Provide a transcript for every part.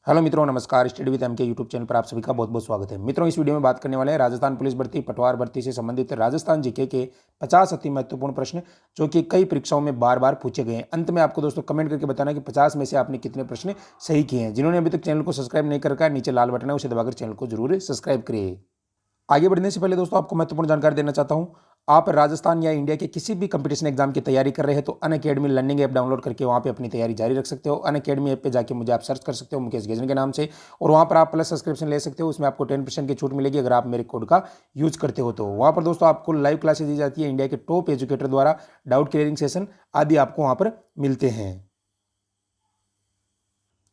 Hello मित्रों, नमस्कार। Study with M के यूट्यूब चैनल पर आप सभी का बहुत बहुत स्वागत है। मित्रों, इस वीडियो में बात करने वाले हैं राजस्थान पुलिस भर्ती पटवार भर्ती से संबंधित राजस्थान जीके के 50 अति महत्वपूर्ण प्रश्न जो कि कई परीक्षाओं में बार बार पूछे गए हैं। अंत में आपको दोस्तों कमेंट करके बताना कि 50 में से आपने कितने प्रश्न सही किए हैं। जिन्होंने अभी तक चैनल को सब्सक्राइब नहीं कर रखा है, नीचे लाल बटन है, उसे दबाकर चैनल को जरूर सब्सक्राइब करिए। आगे बढ़ने से पहले दोस्तों आपको महत्वपूर्ण जानकारी देना चाहता हूं। आप राजस्थान या इंडिया के किसी भी कंपटीशन एग्जाम की तैयारी कर रहे हैं तो अनअकैडमी लर्निंग ऐप डाउनलोड करके वहां पे अपनी तैयारी जारी रख सकते हो। अनअकैडमी ऐप पे जाके मुझे आप सर्च कर सकते हो मुकेश गेजन के नाम से, और वहां पर आप प्लस सब्सक्रिप्शन ले सकते हो। उसमें आपको 10% की छूट मिलेगी अगर आप मेरे कोड का यूज करते हो तो। वहां पर दोस्तों आपको लाइव क्लासेस दी जाती है इंडिया के टॉप एजुकेटर द्वारा, डाउट क्लियरिंग सेशन आदि आपको वहां पर मिलते हैं।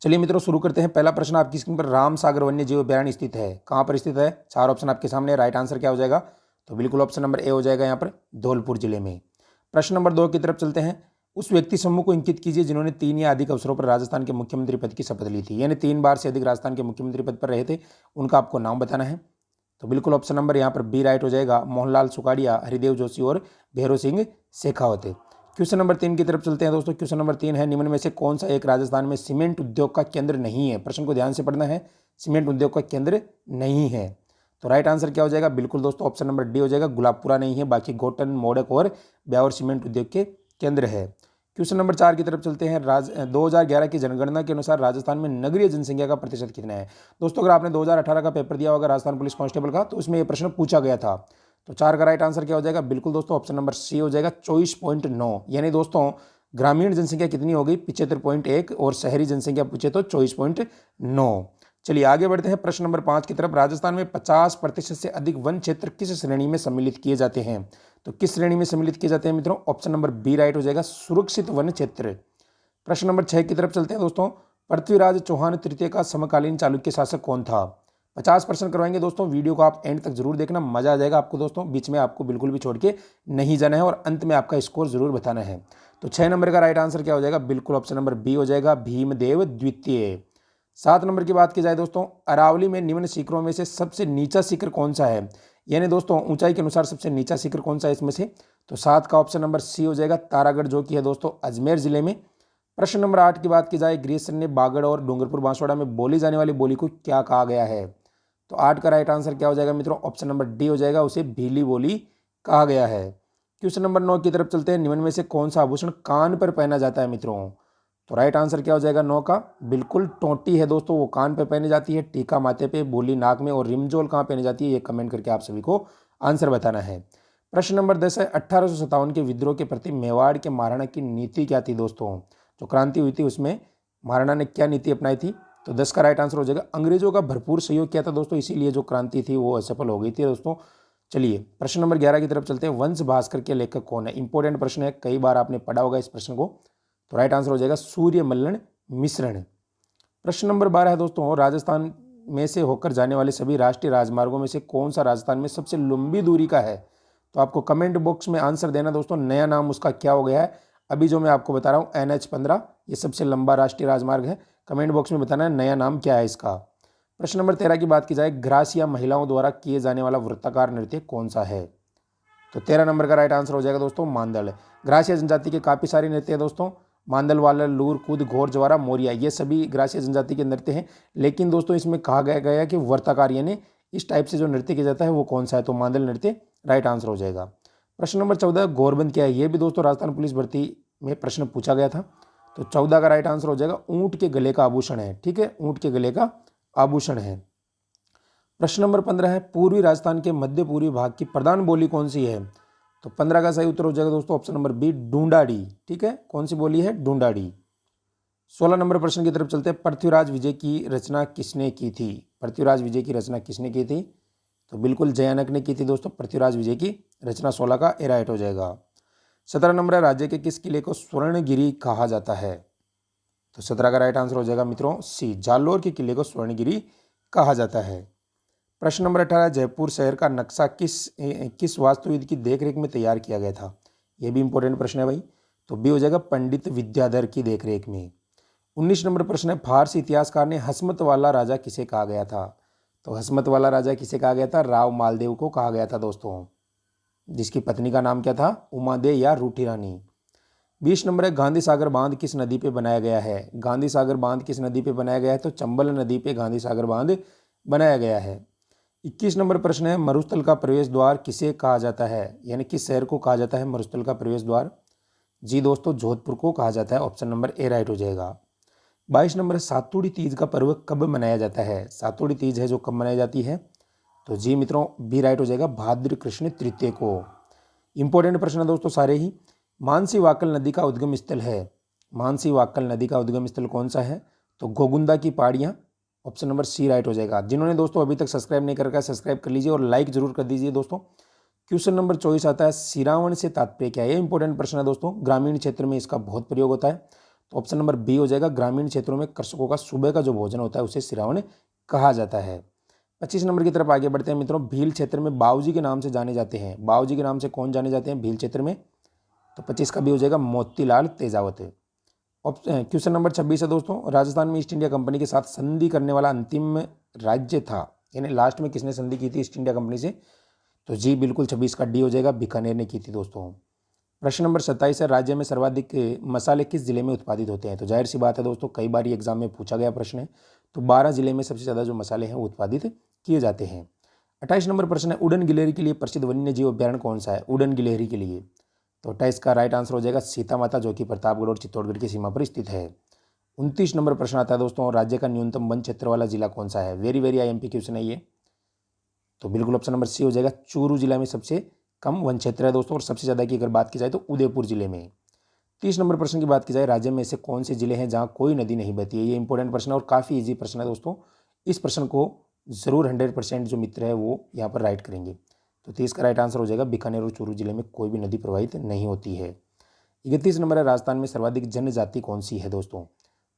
चलिए मित्रों, शुरू करते हैं। पहला प्रश्न आपकी स्क्रीन पर, राम सागर वन्य जीव अभयारण्य स्थित है, कहां पर स्थित है? 4 ऑप्शन आपके सामने है। राइट आंसर क्या हो जाएगा? तो बिल्कुल ऑप्शन नंबर ए हो जाएगा यहाँ पर, धौलपुर जिले में। प्रश्न नंबर 2 की तरफ चलते हैं। उस व्यक्ति समूह को इंकित कीजिए जिन्होंने 3 या अधिक अवसरों पर राजस्थान के मुख्यमंत्री पद की शपथ ली थी, यानी 3 बार से अधिक राजस्थान के मुख्यमंत्री पद पर रहे थे, उनका आपको नाम बताना है। तो बिल्कुल ऑप्शन नंबर यहाँ पर बी राइट हो जाएगा, मोहनलाल सुखाड़िया, हरिदेव जोशी और भैरव सिंह शेखावत। क्वेश्चन नंबर 3 की तरफ चलते हैं दोस्तों। क्वेश्चन नंबर 3 है, निम्न में से कौन सा एक राजस्थान में सीमेंट उद्योग का केंद्र नहीं है? प्रश्न को ध्यान से पढ़ना है, सीमेंट उद्योग का केंद्र नहीं है। तो राइट आंसर क्या हो जाएगा? बिल्कुल दोस्तों ऑप्शन नंबर डी हो जाएगा, गुलाबपुरा नहीं है, बाकी गोटन, मोडक और ब्यावर सीमेंट उद्योग के केंद्र है। क्वेश्चन नंबर 4 की तरफ चलते हैं। 2011 की जनगणना के अनुसार राजस्थान में नगरीय जनसंख्या का प्रतिशत कितना है? दोस्तों अगर आपने 2018 का पेपर दिया होगा राजस्थान पुलिस कांस्टेबल का, तो उसमें यह प्रश्न पूछा गया था। तो 4 का राइट आंसर क्या हो जाएगा? बिल्कुल दोस्तों ऑप्शन नंबर सी हो जाएगा, 24.9। यानी दोस्तों ग्रामीण जनसंख्या कितनी हो गई? 75.1, और शहरी जनसंख्या पूछे तो 24.9। चलिए आगे बढ़ते हैं प्रश्न नंबर 5 की तरफ। राजस्थान में 50% से अधिक वन क्षेत्र किस श्रेणी में सम्मिलित किए जाते हैं? तो किस श्रेणी में सम्मिलित किए जाते हैं मित्रों? ऑप्शन नंबर बी राइट हो जाएगा, सुरक्षित वन क्षेत्र। प्रश्न नंबर 6 की तरफ चलते हैं दोस्तों। पृथ्वीराज चौहान तृतीय का समकालीन चालुक्य शासक कौन था? 50% करवाएंगे दोस्तों, वीडियो को आप एंड तक जरूर देखना, मजा आ जाएगा आपको दोस्तों। बीच में आपको बिल्कुल भी छोड़ के नहीं जाना है और अंत में आपका स्कोर जरूर बताना है। तो 6 नंबर का राइट आंसर क्या हो जाएगा? बिल्कुल ऑप्शन नंबर बी हो जाएगा, भीमदेव द्वितीय। 7 नंबर की बात की जाए दोस्तों, अरावली में निम्न शिखरों में से सबसे नीचा शिखर कौन सा है? यानी दोस्तों ऊंचाई के अनुसार सबसे नीचा शिखर कौन सा है इसमें से? तो 7 का ऑप्शन नंबर सी हो जाएगा, तारागढ़, जो कि है दोस्तों अजमेर जिले में। प्रश्न नंबर 8 की बात की जाए, ग्रीष्म ने बागड़ और डूंगरपुर बांसवाड़ा में बोली जाने वाली बोली को क्या कहा गया है? तो 8 का राइट आंसर क्या हो जाएगा मित्रों? ऑप्शन नंबर डी हो जाएगा, उसे भीली बोली कहा गया है। क्वेश्चन नंबर 9 की तरफ चलते हैं। निम्न में से कौन सा आभूषण कान पर पहना जाता है मित्रों? तो राइट आंसर क्या हो जाएगा 9 का? बिल्कुल टोटी है दोस्तों, वो कान पे पहनी जाती है, टीका माथे पे, बोली नाक में, और रिमजोल कहाँ पहनी जाती है, ये कमेंट करके आप सभी को आंसर बताना है। प्रश्न नंबर 10 है, 1857 के विद्रोह के प्रति मेवाड़ के महाराणा की नीति क्या थी दोस्तों? जो क्रांति हुई थी उसमें महाराणा ने क्या नीति अपनाई थी? तो 10 का राइट आंसर हो जाएगा, अंग्रेजों का भरपूर सहयोग किया था दोस्तों, इसीलिए जो क्रांति थी वो असफल हो गई थी दोस्तों। चलिए प्रश्न नंबर 11 की तरफ चलते हैं। वंश भास्कर के लेखक कौन है? इंपॉर्टेंट प्रश्न है, कई बार आपने पढ़ा होगा इस प्रश्न को। तो राइट आंसर हो जाएगा सूर्य मल्लन मिश्रण। प्रश्न नंबर 12 है दोस्तों, राजस्थान में से होकर जाने वाले सभी राष्ट्रीय राजमार्गों में से कौन सा राजस्थान में सबसे लंबी दूरी का है? तो आपको कमेंट बॉक्स में आंसर देना दोस्तों, नया नाम उसका क्या हो गया है। अभी जो मैं आपको बता रहा हूँ NH-15, ये सबसे लंबा राष्ट्रीय राजमार्ग है। कमेंट बॉक्स में बताना है नया नाम क्या है इसका। प्रश्न नंबर 13 की बात की जाए, ग्रासिया महिलाओं द्वारा किए जाने वाला वृत्ताकार नृत्य कौन सा है? तो 13 नंबर का राइट आंसर हो जाएगा दोस्तों मांदल। ग्रासिया जनजाति के काफ़ी सारे नृत्य हैं दोस्तों, मांदल वाला, लूर, कूद, घोर, जवारा, मोरिया, ये सभी ग्रासिया जनजाति के नृत्य हैं। लेकिन दोस्तों इसमें कहा गया कि वर्ताकार यानी इस टाइप से जो नृत्य किया जाता है वो कौन सा है? तो मांदल नृत्य राइट आंसर हो जाएगा। प्रश्न नंबर 14, गौरबंद क्या है? ये भी दोस्तों राजस्थान पुलिस भर्ती में प्रश्न पूछा गया था। तो 14 का राइट आंसर हो जाएगा, ऊंट के गले का आभूषण है। ठीक है, ऊंट के गले का आभूषण है। प्रश्न नंबर 15 है, पूर्वी राजस्थान के मध्य पूर्वी भाग की प्रधान बोली कौन सी है? तो 15 का सही उत्तर हो जाएगा दोस्तों ऑप्शन नंबर बी, ढूंढाड़ी। ठीक है, कौन सी बोली है? ढूंढाड़ी। 16 नंबर प्रश्न की तरफ चलते हैं। पृथ्वीराज विजय की रचना किसने की थी? पृथ्वीराज विजय की रचना किसने की थी? तो बिल्कुल जयानक ने की थी दोस्तों पृथ्वीराज विजय की रचना। 16 का ए राइट हो जाएगा। 17 नंबर है, राज्य के किस किले को स्वर्णगिरी कहा जाता है? तो 17 का राइट आंसर हो जाएगा मित्रों सी, जालोर के किले को स्वर्णगिरी कहा जाता है। प्रश्न नंबर 18, जयपुर शहर का नक्शा किस वास्तुविद की देखरेख में तैयार किया गया था? यह भी इंपॉर्टेंट प्रश्न है भाई। तो बी हो जाएगा, पंडित विद्याधर की देखरेख में। 19 नंबर प्रश्न है, फारसी इतिहासकार ने हसमत वाला राजा किसे कहा गया था? तो हसमत वाला राजा किसे कहा गया था? राव मालदेव को कहा गया था दोस्तों, जिसकी पत्नी का नाम क्या था? उमादे या रूठी रानी। 20 नंबर है गांधी सागर बांध किस नदी पे बनाया गया है? गांधी सागर बांध किस नदी पे बनाया गया है? तो चंबल नदी पे गांधी सागर बांध बनाया गया है। 21 नंबर प्रश्न है मरुस्थल का प्रवेश द्वार किसे कहा जाता है, यानी किस शहर को कहा जाता है मरुस्थल का प्रवेश द्वार? जी दोस्तों, जोधपुर को कहा जाता है। ऑप्शन नंबर ए राइट हो जाएगा। 22 नंबर है सातुड़ी तीज का पर्व कब मनाया जाता है? सातुड़ी तीज है जो कब मनाई जाती है? तो जी मित्रों, बी राइट हो जाएगा, भाद्र कृष्ण तृतीय को। इंपॉर्टेंट प्रश्न है दोस्तों सारे ही। मानसी वाकल नदी का उद्गम स्थल है, मानसी वाकल नदी का उद्गम स्थल कौन सा है? तो गोगुंदा की पहाड़ियाँ। ऑप्शन नंबर सी राइट हो जाएगा। जिन्होंने दोस्तों अभी तक सब्सक्राइब नहीं कर रखा है सब्सक्राइब कर लीजिए और लाइक जरूर कर दीजिए दोस्तों। क्वेश्चन नंबर 24 आता है सिरावन से तात्पर्य क्या है? ये इंपॉर्टेंट प्रश्न है दोस्तों, ग्रामीण क्षेत्र में इसका बहुत प्रयोग होता है। तो ऑप्शन नंबर बी हो जाएगा, ग्रामीण क्षेत्रों में कृषकों का सुबह का जो भोजन होता है उसे सिरावन कहा जाता है। 25 नंबर की तरफ आगे बढ़ते हैं मित्रों। भील क्षेत्र में बाबूजी के नाम से जाने जाते हैं, बाबूजी के नाम से कौन जाने जाते हैं भील क्षेत्र में? तो 25 का भी हो जाएगा मोतीलाल तेजावत। क्वेश्चन नंबर 26 है दोस्तों, राजस्थान में ईस्ट इंडिया कंपनी के साथ संधि करने वाला अंतिम राज्य था, यानी लास्ट में किसने संधि की थी ईस्ट इंडिया कंपनी से? तो जी बिल्कुल 26 का डी हो जाएगा, बीकानेर ने की थी दोस्तों। प्रश्न नंबर 27 है राज्य में सर्वाधिक मसाले किस जिले में उत्पादित होते हैं? तो जाहिर सी बात है दोस्तों, कई बार ये एग्जाम में पूछा गया प्रश्न है। तो 12 जिले में सबसे ज़्यादा जो मसाले हैं वो उत्पादित किए जाते हैं। 28 नंबर प्रश्न है उड़न गिलहरी के लिए प्रसिद्ध वन्य जीव अभ्यारण्य कौन सा है? उड़न गिलहरी के लिए तो 28 का राइट आंसर हो जाएगा सीता माता, जो कि प्रतापगढ़ और चित्तौड़गढ़ की सीमा पर स्थित है। 29 नंबर प्रश्न आता है दोस्तों, राज्य का न्यूनतम वन क्षेत्र वाला जिला कौन सा है? वेरी वेरी IMP क्वेश्चन है ये। तो बिल्कुल ऑप्शन नंबर सी हो जाएगा, चूरू जिला में सबसे कम वन क्षेत्र है दोस्तों, और सबसे ज़्यादा की अगर बात की जाए तो उदयपुर जिले में। 30 नंबर प्रश्न की बात की जाए, राज्य में ऐसे कौन से जिले हैं जहाँ कोई नदी नहीं बहती है? ये इंपॉर्टेंट प्रश्न है और काफ़ी ईजी प्रश्न है दोस्तों। इस प्रश्न को जरूर 100% जो मित्र है वो यहाँ पर राइट करेंगे। तो 30 का राइट आंसर हो जाएगा, बीकानेर और चूरू जिले में कोई भी नदी प्रवाहित नहीं होती है। 31 नंबर है राजस्थान में सर्वाधिक जनजाति कौन सी है दोस्तों?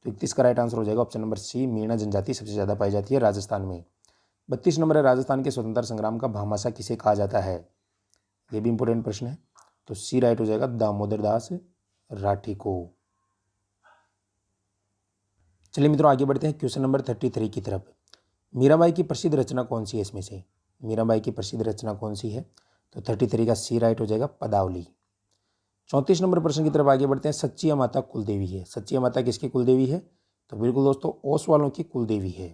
तो 31 का राइट आंसर हो जाएगा ऑप्शन नंबर सी, मीणा जनजाति सबसे ज़्यादा पाई जाती है राजस्थान में। 32 नंबर है राजस्थान के स्वतंत्रता संग्राम का भामाशाह किसे कहा जाता है? ये भी इंपॉर्टेंट प्रश्न है। तो सी राइट हो जाएगा, दामोदर दास राठी को। चलिए मित्रों आगे बढ़ते हैं क्वेश्चन नंबर 33 की तरफ। मीराबाई की प्रसिद्ध रचना कौन सी है इसमें से? मीराबाई की प्रसिद्ध रचना कौन सी है? तो 33 का सी राइट हो जाएगा, पदावली। 34 नंबर प्रश्न की तरफ आगे बढ़ते हैं, सच्चिया माता कुलदेवी है, सच्चिया माता किसकी कुलदेवी है? तो बिल्कुल दोस्तों ओसवालों की कुलदेवी है।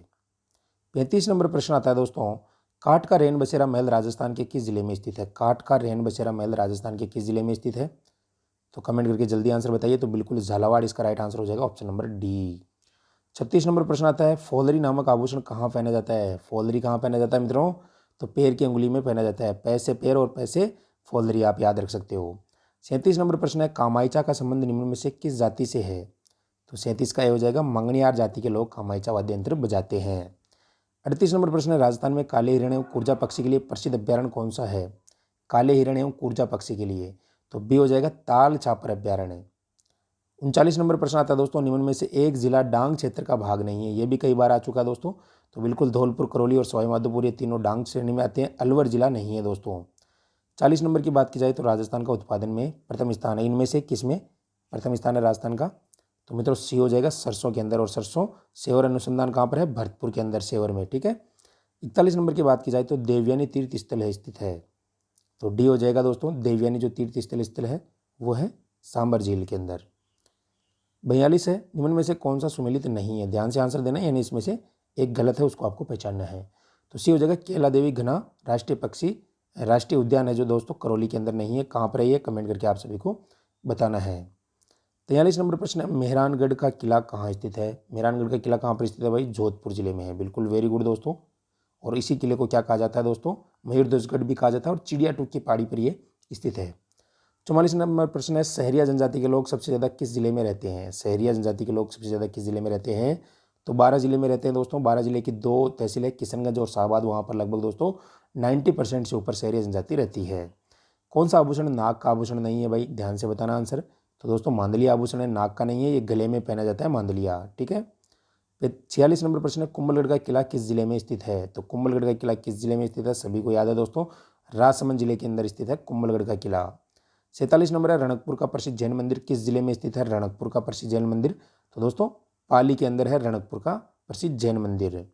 35 नंबर प्रश्न आता है दोस्तों, काठ का रेन बसेरा महल राजस्थान के किस जिले में स्थित है? काठ का रेन बसेरा महल राजस्थान के किस जिले में स्थित है? तो कमेंट करके जल्दी आंसर बताइए। तो बिल्कुल झालावाड़ इसका राइट आंसर हो जाएगा, ऑप्शन नंबर डी। 36 नंबर प्रश्न आता है, फौलरी नामक आभूषण कहाँ पहना जाता है? फौलरी कहाँ पहना जाता है मित्रों? तो पैर की अंगुली में पहना जाता है, पैसे पैर और पैसे फौलरी, आप याद रख सकते हो। 37 नंबर प्रश्न है, कामायचा का संबंध निम्न में से किस जाति से है? तो 37 का ये हो जाएगा, मंगनियार जाति के लोग कामायचा वाद्य यंत्र बजाते हैं। 38 नंबर प्रश्न है, राजस्थान में काले हिरण एवं कूर्जा पक्षी के लिए प्रसिद्ध अभ्यारण्य कौन सा है? काले हिरण एवं कूर्जा पक्षी के लिए तो बी हो जाएगा, ताल छापर अभ्यारण्य। 39 नंबर प्रश्न आता है दोस्तों, निम्न में से एक जिला डांग क्षेत्र का भाग नहीं है। ये भी कई बार आ चुका है दोस्तों। तो बिल्कुल धौलपुर, करौली और सवाई माधोपुर ये तीनों डांग श्रेणी में आते हैं, अलवर जिला नहीं है दोस्तों। 40 नंबर की बात की जाए तो राजस्थान का उत्पादन में प्रथम स्थान है, इनमें से किस में प्रथम स्थान है राजस्थान का? तो मित्रों सी हो जाएगा, सरसों के अंदर। और सरसों सेवर अनुसंधान कहाँ पर है? भरतपुर के अंदर, सेवर में, ठीक है। 41 नंबर की बात की जाए तो देवयानी तीर्थ स्थल है स्थित है। तो डी हो जाएगा दोस्तों, देवयानी जो तीर्थ स्थल है वो है सांबर झील के अंदर। 42 है, निम्न में से कौन सा सुमेलित नहीं है? ध्यान से आंसर देना है, यानी इसमें से एक गलत है, उसको आपको पहचानना है। तो सी हो जाएगा, केला देवी घना राष्ट्रीय पक्षी राष्ट्रीय उद्यान है जो दोस्तों करौली के अंदर नहीं है। कहाँ पर है ये? कमेंट करके आप सभी को बताना है। 43 नंबर प्रश्न है, मेहरानगढ़ का किला कहाँ स्थित है? मेहरानगढ़ का किला कहाँ पर स्थित है भाई? जोधपुर जिले में है। बिल्कुल वेरी गुड दोस्तों। और इसी किले को क्या कहा जाता है दोस्तों? मयूरध्वजगढ़ भी कहा जाता है, और चिड़िया टूक की पहाड़ी पर ये स्थित है। 44 नंबर प्रश्न है, सहरिया जनजाति के लोग सबसे ज़्यादा किस जिले में रहते हैं? सहरिया जनजाति के लोग सबसे ज़्यादा किस जिले में रहते हैं? तो 12 जिले में रहते हैं दोस्तों। 12 जिले की 2 तहसील है, किशनगंज और शाहबाद, वहाँ पर लगभग दोस्तों 90% से ऊपर सहरिया जनजाति रहती है। कौन सा आभूषण नाक का आभूषण नहीं है भाई? ध्यान से बताना आंसर। तो दोस्तों मांदलिया आभूषण है, नाक का नहीं है, ये गले में पहना जाता है मांदलिया, ठीक है। फिर 46 नंबर प्रश्न है, कुंभलगढ़ का किला किस जिले में स्थित है? तो कुंभलगढ़ का किला किस जिले में स्थित है? सभी को याद है दोस्तों, राजसमंद जिले के अंदर स्थित है कुंभलगढ़ का किला। 47 नंबर है, रणकपुर का प्रसिद्ध जैन मंदिर किस जिले में स्थित है? रणकपुर का प्रसिद्ध जैन मंदिर तो दोस्तों पाली के अंदर है रणकपुर का प्रसिद्ध जैन मंदिर।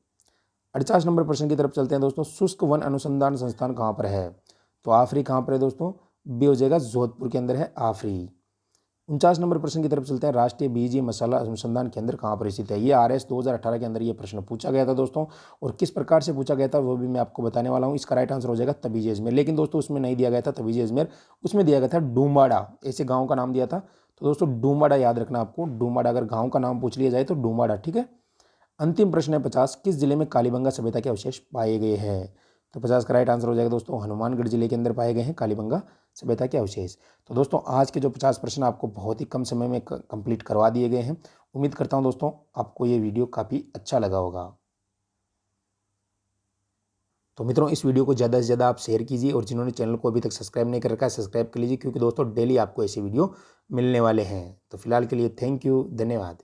48 नंबर प्रश्न की तरफ चलते हैं दोस्तों, शुष्क वन अनुसंधान संस्थान कहाँ पर है? तो आफरी कहाँ पर है दोस्तों? बी हो जाएगा, जोधपुर के अंदर है आफरी। 49 नंबर प्रश्न की तरफ चलते हैं। राष्ट्रीय बीज मसाला अनुसंधान केंद्र कहाँ पर स्थित है? ये RS 2018 के अंदर ये प्रश्न पूछा गया था दोस्तों, और किस प्रकार से पूछा गया था वो भी मैं आपको बताने वाला हूँ। इसका राइट आंसर हो जाएगा तबीजी अजमेर, लेकिन दोस्तों उसमें नहीं दिया गया था तबीजी अजमेर, उसमें दिया गया था डूमाड़ा, ऐसे गाँव का नाम दिया था। तो दोस्तों डूमाड़ा याद रखना आपको, डूमाड़ा, अगर गाँव का नाम पूछ लिया जाए तो डूमाड़ा, ठीक है। अंतिम प्रश्न है 50, किस जिले में कालीबंगा सभ्यता के अवशेष पाए गए हैं? तो 50 का राइट आंसर हो जाएगा दोस्तों हनुमानगढ़ जिले के अंदर पाए गए हैं कालीबंगा सभ्यता के अवशेष। तो दोस्तों आज के जो 50 प्रश्न आपको बहुत ही कम समय में कंप्लीट करवा दिए गए हैं। उम्मीद करता हूं दोस्तों आपको ये वीडियो काफ़ी अच्छा लगा होगा। तो मित्रों इस वीडियो को ज़्यादा से ज़्यादा आप शेयर कीजिए, और जिन्होंने चैनल को अभी तक सब्सक्राइब नहीं कर रखा है सब्सक्राइब कर लीजिए, क्योंकि दोस्तों डेली आपको ऐसे वीडियो मिलने वाले हैं। तो फिलहाल के लिए थैंक यू, धन्यवाद।